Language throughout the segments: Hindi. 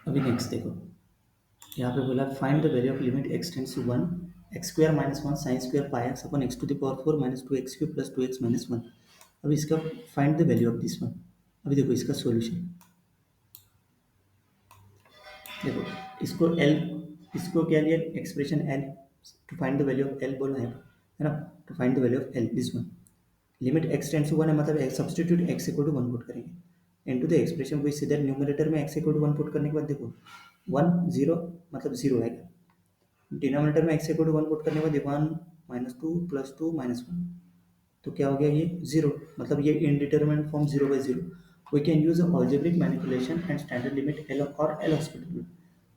अभी नेक्स्ट देखो, यहाँ पे बोला find the value of limit x tends to one x square minus one sine square pi x upon x to the power four minus two x cube plus two x minus one. अब इसका find the value of this one. अभी देखो इसका सॉल्यूशन देखो, इसको एल, इसको क्या लिया expression L, to find the value of L बोला है ना, to find the value of L this one. Limit x tends to one है मतलब substitute x equal to one put करेंगे इनटू द एक्सप्रेशन को सीधे न्यूमरेटर में x equal to one put करने के बाद देखो वन जीरो मतलब जीरो आएगा, डिनोमिनेटर में x equal to one put करने के बाद one minus to plus two minus one, तो क्या हो गया ये जीरो, मतलब ये indeterminate form zero by zero. We can use algebraic manipulation and standard limit L or L hospital.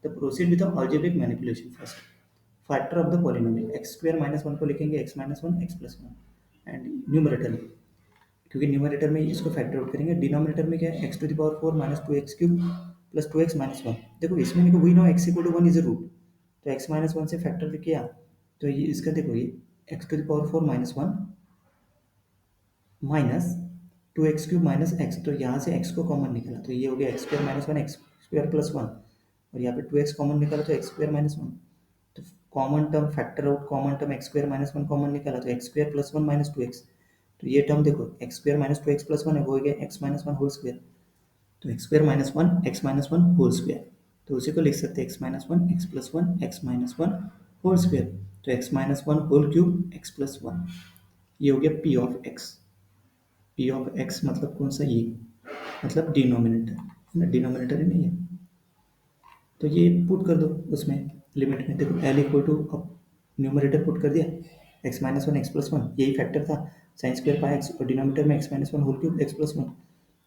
The proceed with the algebraic manipulation first. Factor of the polynomial x square minus one को लिखेंगे x minus one x plus one and numerator में, क्योंकि न्यूमरेटर में इसको फैक्टर आउट करेंगे, डिनोमिनेटर में क्या है x to the power four minus two x cube plus two x minus one. देखो इसमें देखो we know x equal to one is a root, तो एक्स माइनस वन से फैक्टर किया तो ये इसका देखो ये x to the power four minus one minus two x cube minus x, तो यहाँ से एक्स को कॉमन निकाला तो ये हो गया x square minus one x square plus one, और यहाँ पे टू एक्स कॉमन निकाला तो एक्स स्क्वायर माइनस वन, तो common term factor out, common term x square minus one common निकाला तो x square plus one minus two x, तो ये टर्म देखो x square minus two x plus one है वो हो गया x minus one whole square, तो x square minus one x minus one whole square, तो उसी को लिख सकते हैं x minus one x plus one x minus one whole square, तो x minus one whole cube x plus one, ये हो गया P of x. P of x मतलब कौन सा, ये मतलब डिनोमिनेटर है ना, डिनोमिनेटर है नहीं है, तो ये पुट कर दो उसमें लिमिट में, देखो एल इक्वल टू अब न्यूमरेटर पुट कर दिया x minus one x plus one, यही फैक्टर था साइन स्क्वायर पाई एक्स, और डिनोमिनेटर में x minus one whole cube x plus one,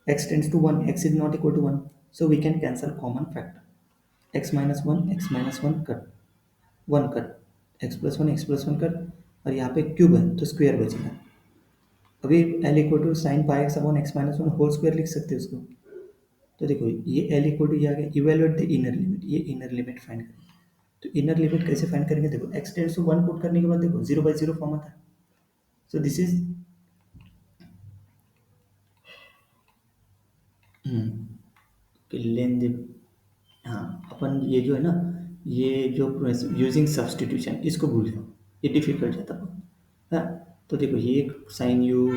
x tends to one x is not equal to one, so we can cancel common factor x minus one cut one cut x plus one cut, और यहाँ पे क्यूब है तो स्क्वायर बचेगा। अभी L equal to sine pi x upon x minus one whole square लिख सकते हैं उसको, तो देखो ये एल इक्वल टू ये आ गया, इवेलुएट द इनर लिमिट, ये इनर लिमिट फाइंड करेंगे, तो इनर लिमिट कैसे फाइंड करेंगे, देखो x tends to one put करने के बाद देखो जीरो बाई जीरो फॉर्म आता है, सो दिस इज लेन दे, हाँ अपन ये जो है ना, ये जो यूजिंग सब्सटीट्यूशन इसको भूल जाओ, ये डिफिकल्ट जाता है हाँ, तो देखो ये एक साइन यू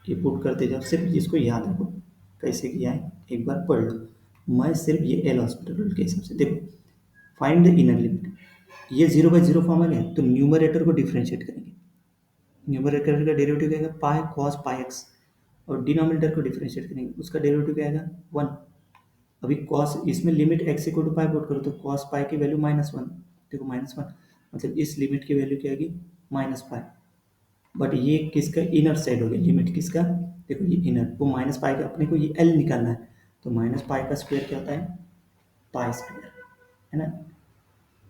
ये पुट करते जाओ, सिर्फ इसको याद रखो कैसे किया है एक बार पढ़ लो, मैं सिर्फ ये एल हॉस्पिटल रूल के हिसाब से देखो फाइंड द इनर लिमिट, ये जीरो बाई जीरो फॉर्म आ गया तो न्यूमरेटर को डिफरेंशिएट करेंगे, न्यूमरेटर का डेरिवेटिव क्या आएगा पाई कॉस पाई एक्स, और डिनोमिनेटर को डिफरेंशिएट करेंगे उसका डेरिवेटिव क्या आएगा वन। अभी कॉस इसमें limit x equal to pi put करो तो कॉस पाई की वैल्यू माइनस वन, देखो माइनस वन मतलब इस लिमिट की वैल्यू क्या आएगी माइनस पाई, बट ये किसका इनर साइड हो गया लिमिट किसका, देखो ये इनर वो माइनस पाई का अपने को ये एल निकालना है, तो माइनस पाई का स्क्वायर क्या होता है पाई स्क्वायर, है ना।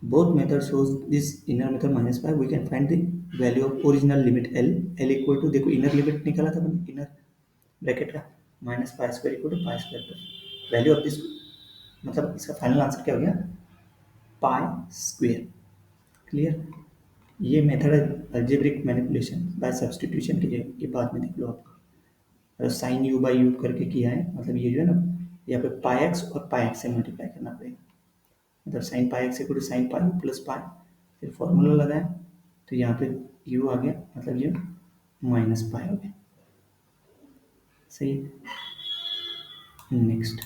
Both method shows this inner method minus pi we can find the value of original limit L equal to देखो इनर लिमिट निकाला था मैंने इनर ब्रैकेट का minus pi square equal to pi square plus value of this, मतलब इसका फाइनल आंसर क्या हो गया पाई स्क्वायर। क्लियर, ये मेथड है अल्जेब्रिक मैनिपुलेशन बाय सब्स्टिट्यूशन की जगह, ये बाद में देख लो आप, साइन यू बाई यू करके किया है, मतलब ये जो है ना यहाँ पे पाई एक्स और पाई एक्स से मल्टीप्लाई करना पड़ेगा, मतलब sine pi x equal to sine pi plus pi, फिर फॉर्मूला लगाएं तो यहाँ पे यू आ गया, मतलब ये माइनस पाई हो गया। सही है, नेक्स्ट